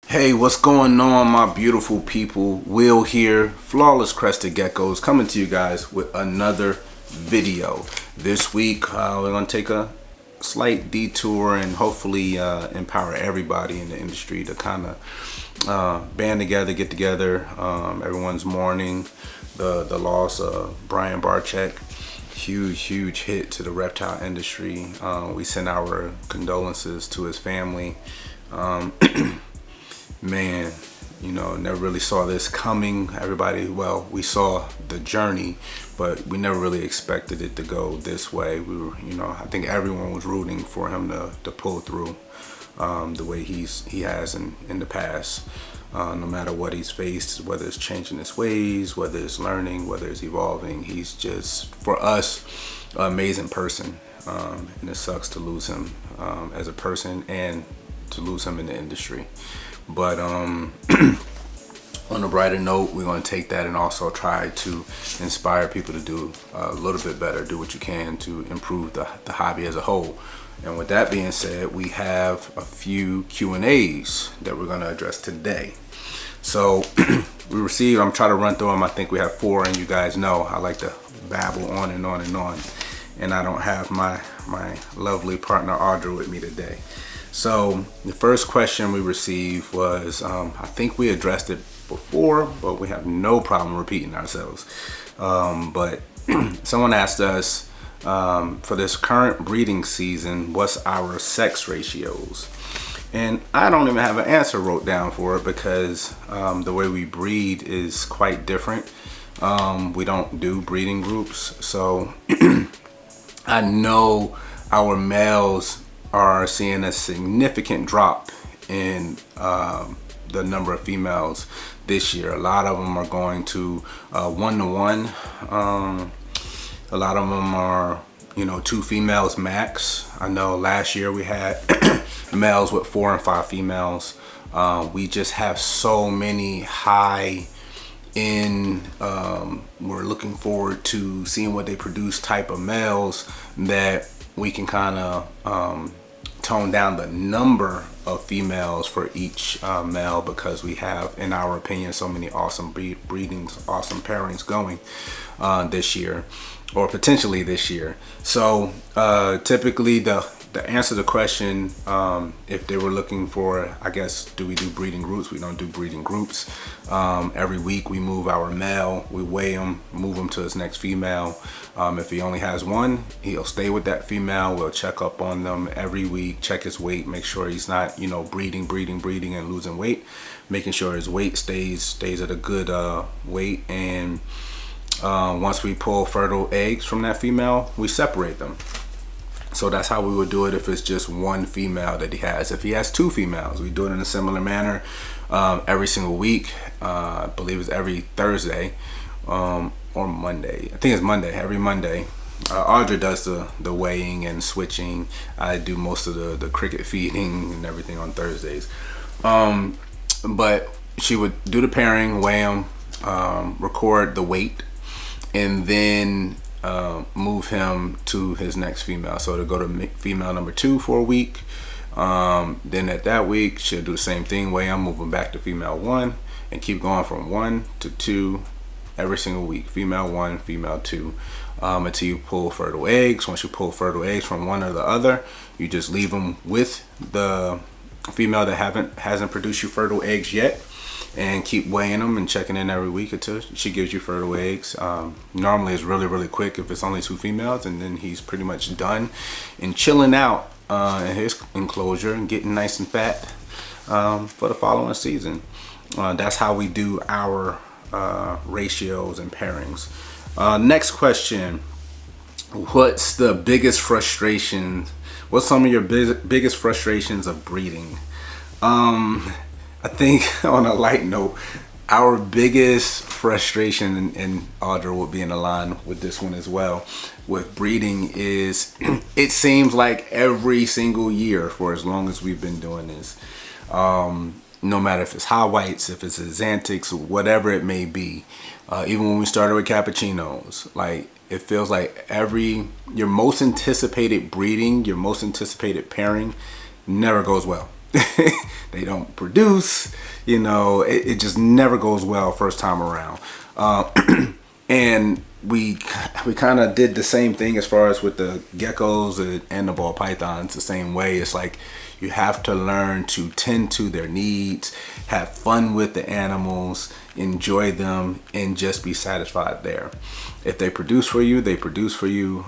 Hey, what's going on, my beautiful people? Will here, Flawless Crested Geckos, coming to you guys with another video. This week, we're going to take a slight detour and hopefully empower everybody in the industry to kind of band together, get together. Everyone's mourning the loss of Brian Barczyk. Huge hit to the reptile industry. We send our condolences to his family. Man, you know, never really saw this coming. Everybody, well, we saw the journey, but we never really expected it to go this way. We were, you know, I think everyone was rooting for him to pull through the way he has in the past. No matter what he's faced, whether it's changing his ways, whether it's learning, whether it's evolving, he's just, for us, an amazing person. And it sucks to lose him as a person and to lose him in the industry. But on a brighter note, we're going to take that and also try to inspire people to do a little bit better, do what you can to improve the hobby as a whole. And with that being said, we have a few Q&As that we're going to address today. So we received, I'm trying to run through them. I think we have 4, and you guys know I like to babble on and on and on. And I don't have my lovely partner Audra with me today. So the first question we received was, I think we addressed it before, but we have no problem repeating ourselves. But someone asked us, for this current breeding season, what's our sex ratios? And I don't even have an answer wrote down for it because the way we breed is quite different. We don't do breeding groups. So I know our males are seeing a significant drop in the number of females this year. A lot of them are going to 1-to-1. A lot of them are, you know, 2 females max. I know last year we had males with 4 and 5 females. We just have so many high in we're looking forward to seeing what they produce type of males that we can kind of tone down the number of females for each male, because we have, in our opinion, so many awesome breedings, awesome pairings going this year, or potentially this year. So typically the answer to the question, if they were looking for, I guess, do we do breeding groups? We don't do breeding groups. Every week we move our male, we weigh him, move him to his next female. If he only has one, he'll stay with that female. We'll check up on them every week, check his weight, make sure he's not, you know, breeding and losing weight, making sure his weight stays at a good weight. And once we pull fertile eggs from that female, we separate them. So that's how we would do it if it's just one female that he has. If he has 2 females, we do it in a similar manner every single week. I believe it's every Thursday or Monday. I think it's Monday, every Monday. Audra does the weighing and switching. I do most of the cricket feeding and everything on Thursdays. But she would do the pairing, weigh them, record the weight, and then move him to his next female. So to go to female number 2 for a week. Then at that week, she'll do the same thing, weigh him, move him back to female 1, and keep going from 1 to 2 every single week. Female 1, female 2, until you pull fertile eggs. Once you pull fertile eggs from one or the other, you just leave them with the female that hasn't produced you fertile eggs yet, and keep weighing them and checking in every week until she gives you fertile eggs. Normally it's really quick if it's only 2 females, and then he's pretty much done and chilling out in his enclosure and getting nice and fat for the following season. That's how we do our ratios and pairings. Next question: what's the biggest frustration? What's some of your biggest frustrations of breeding? I think, on a light note, our biggest frustration, and Audra will be in line with this one as well, with breeding is it seems like every single year for as long as we've been doing this, no matter if it's high whites, if it's Xanthics, whatever it may be, even when we started with cappuccinos, like, it feels like your most anticipated breeding, your most anticipated pairing never goes well. they don't produce, you know, it just never goes well first time around. And we kind of did the same thing as far as with the geckos and the ball pythons, the same way. It's like you have to learn to tend to their needs, have fun with the animals, enjoy them, and just be satisfied there. If they produce for you, they produce for you.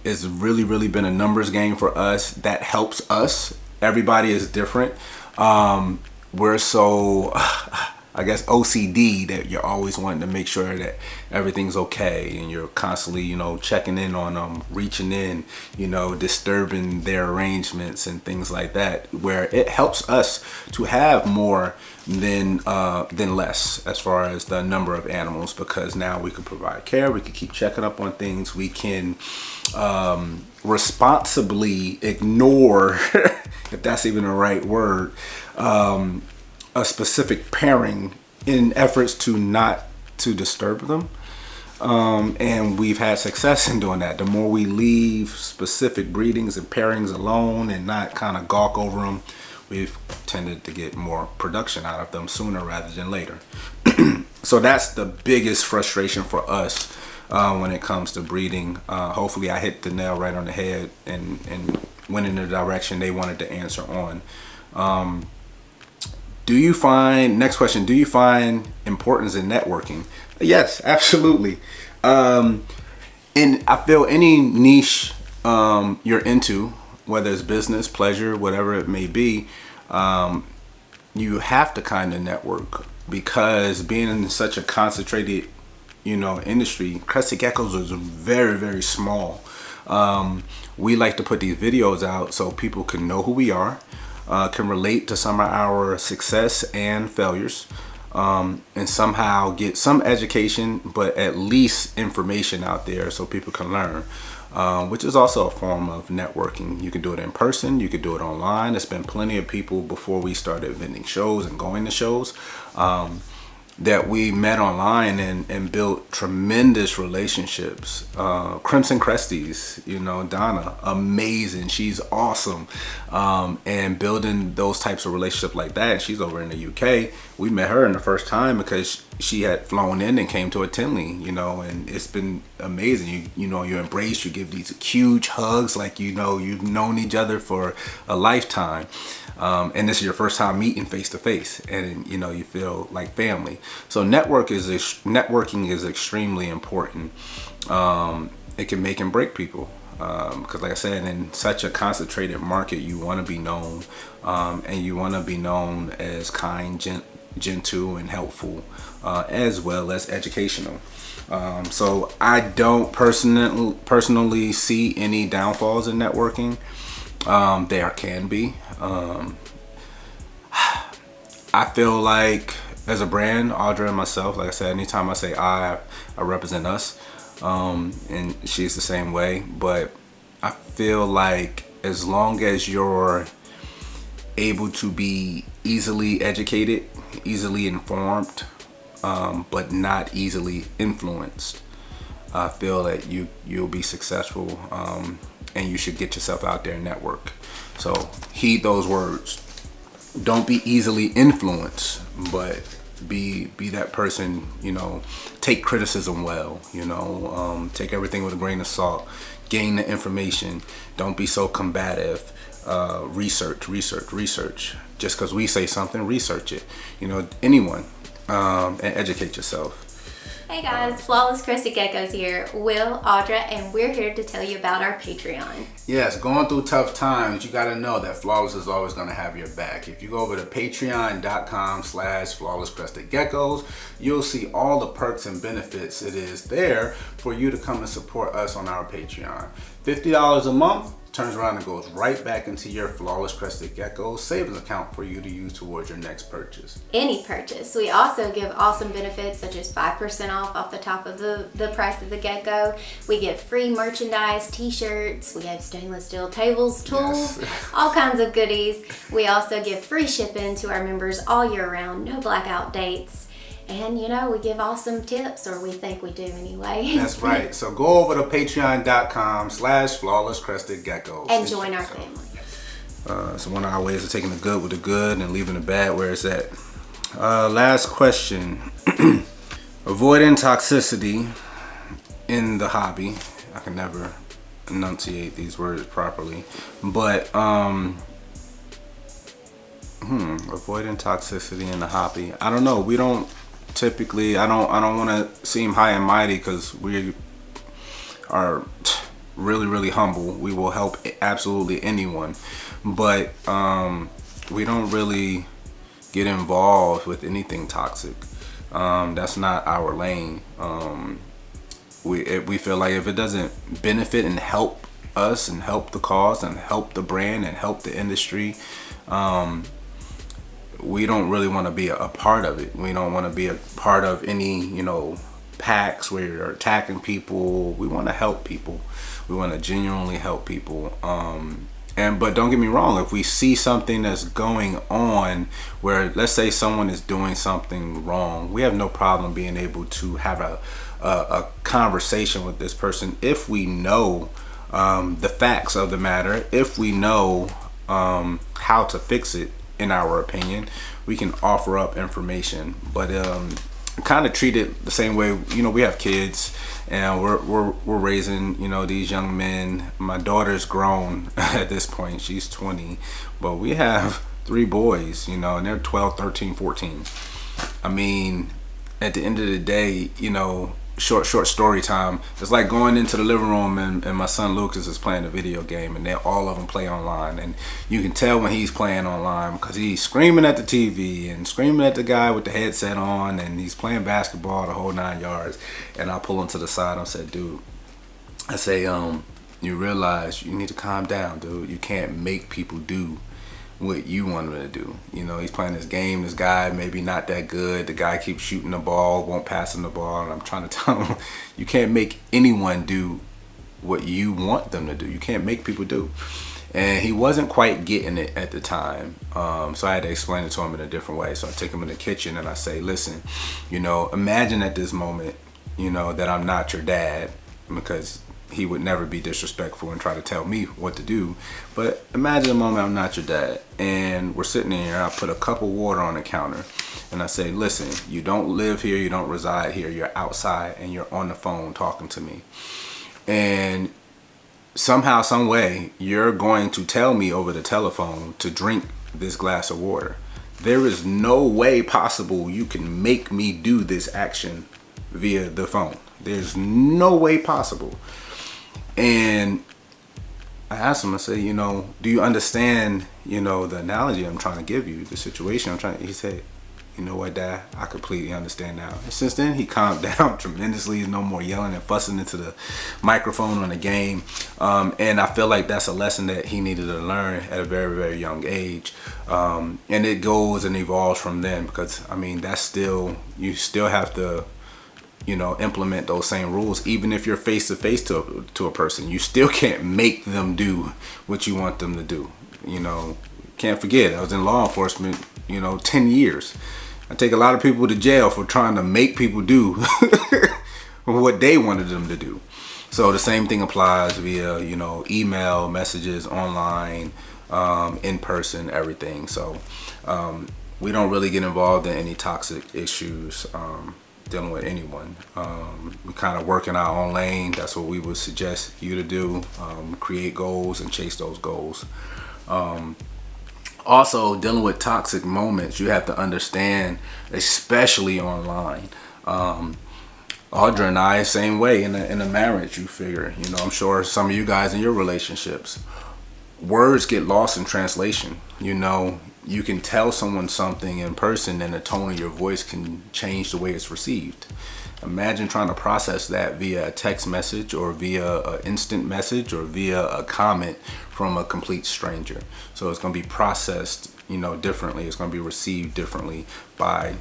It's really been a numbers game for us. That helps us. Everybody is different. We're so I guess OCD that you're always wanting to make sure that everything's okay, and you're constantly, you know, checking in on them, reaching in, you know, disturbing their arrangements and things like that, where it helps us to have more than less as far as the number of animals, because now we can provide care, we can keep checking up on things, we can responsibly ignore if that's even the right word, a specific pairing in efforts to not to disturb them, and we've had success in doing that. The more we leave specific breedings and pairings alone and not kind of gawk over them, we've tended to get more production out of them sooner rather than later. So that's the biggest frustration for us when it comes to breeding. Hopefully I hit the nail right on the head and went in the direction they wanted to answer on. Next question, do you find importance in networking? Yes, absolutely. And I feel any niche you're into, whether it's business, pleasure, whatever it may be, you have to kind of network, because being in such a concentrated, you know, industry, Crested Geckos is very small. We like to put these videos out so people can know who we are, can relate to some of our success and failures, and somehow get some education, but at least information out there so people can learn, which is also a form of networking. You can do it in person, you could do it online. There's been plenty of people before we started vending shows and going to shows that we met online and built tremendous relationships. Crimson Cresties, you know, Donna, amazing, she's awesome. And building those types of relationships like that. She's over in the UK. We met her in the first time because she had flown in and came to a Tinley, you know, and it's been amazing. You know, you embrace, you give these huge hugs like, you know, you've known each other for a lifetime. And this is your first time meeting face to face, and you know, you feel like family. So networking is extremely important. It can make and break people, because like I said, in such a concentrated market, you want to be known, and you want to be known as kind, gentle, and helpful, as well as educational. So I don't personally see any downfalls in networking. There can be. I feel like as a brand, Audra and myself, like I said, anytime I say I represent us, and she's the same way. But I feel like as long as you're able to be easily educated, easily informed, but not easily influenced, I feel that you'll be successful, and you should get yourself out there and network. So heed those words. Don't be easily influenced, but be that person, you know, take criticism well, you know, take everything with a grain of salt, gain the information, don't be so combative, research. Just because we say something, research it, you know, anyone, and educate yourself. Hey guys, Flawless Crested Geckos here, Will, Audra, and we're here to tell you about our Patreon. Yes, going through tough times, you gotta know that Flawless is always gonna have your back. If you go over to patreon.com/flawlesscrestedgeckos, you'll see all the perks and benefits it is there for you to come and support us on our Patreon. $50 a month turns around and goes right back into your Flawless Crested Geckos savings account for you to use towards your next purchase. Any purchase. We also give awesome benefits such as 5% off the top of the price of the gecko. We get free merchandise, t-shirts, we have stainless steel tables, tools, yes. All kinds of goodies. We also give free shipping to our members all year round, no blackout dates. And, you know, we give awesome tips, or we think we do anyway. That's right. So go over to patreon.com/flawlesscrestedgeckos. And join our family. It's one of our ways of taking the good with the good and leaving the bad where it's at. Last question. Avoiding toxicity in the hobby. I can never enunciate these words properly, but avoiding toxicity in the hobby. I don't know. We don't typically. I don't want to seem high and mighty because we are really humble. We will help absolutely anyone, but we don't really get involved with anything toxic. That's not our lane. We feel like if it doesn't benefit and help us and help the cause and help the brand and help the industry, we don't really want to be a part of it. We don't want to be a part of any, packs where you're attacking people. We want to help people. We want to genuinely help people. But don't get me wrong, if we see something that's going on where, let's say someone is doing something wrong, we have no problem being able to have a conversation with this person if we know the facts of the matter, if we know how to fix it. In our opinion, we can offer up information, but kind of treat it the same way. We have kids, and we're raising these young men. My daughter's grown at this point; she's 20, but we have 3 boys, and they're 12, 13, 14. I mean, at the end of the day, short story time. It's like going into the living room and my son Lucas is playing a video game, and all of them play online, and you can tell when he's playing online because he's screaming at the TV and screaming at the guy with the headset on, and he's playing basketball the whole 9 yards. And I pull him to the side. I said, dude, you realize you need to calm down, dude. You can't make people do what you want him to do. He's playing this game, this guy maybe not that good, the guy keeps shooting the ball, won't pass him the ball, and I'm trying to tell him, you can't make anyone do what you want them to do. You can't make people do. And he wasn't quite getting it at the time, so I had to explain it to him in a different way. So I take him in the kitchen and I say, listen, imagine at this moment, that I'm not your dad, because he would never be disrespectful and try to tell me what to do. But imagine a moment I'm not your dad, and we're sitting here, and I put a cup of water on the counter, and I say, listen, you don't live here, you don't reside here, you're outside, and you're on the phone talking to me. And somehow, some way, you're going to tell me over the telephone to drink this glass of water. There is no way possible you can make me do this action via the phone. There's no way possible. And I asked him, I said, do you understand, the analogy I'm trying to give you, the situation he said, you know what, Dad, I completely understand now. And since then, he calmed down tremendously. There's no more yelling and fussing into the microphone on the game. And I feel like that's a lesson that he needed to learn at a very, very young age. And it goes and evolves from then, because, you still have to, implement those same rules. Even if you're face to face to a person, you still can't make them do what you want them to do. Can't forget, I was in law enforcement, 10 years. I take a lot of people to jail for trying to make people do what they wanted them to do. So the same thing applies via, email, messages, online, in person, everything. So we don't really get involved in any toxic issues dealing with anyone. We kind of work in our own lane. That's what we would suggest you to do. Create goals and chase those goals. Also, dealing with toxic moments, you have to understand, especially online. Audra and I, same way in a marriage, you figure. I'm sure some of you guys in your relationships, words get lost in translation. You can tell someone something in person and the tone of your voice can change the way it's received. Imagine trying to process that via a text message or via an instant message or via a comment from a complete stranger. So it's going to be processed, differently. It's going to be received differently by,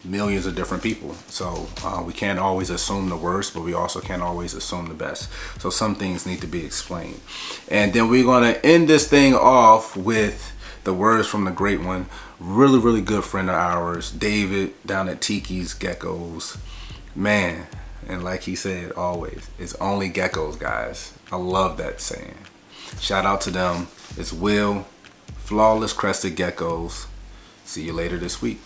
millions of different people. So we can't always assume the worst, but we also can't always assume the best. So some things need to be explained. And then we're going to end this thing off with the words from the great one, really good friend of ours, David, down at Tiki's Geckos. Man, and like he said always, it's only geckos, guys. I love that saying. Shout out to them. It's Will, Flawless Crested Geckos. See you later this week.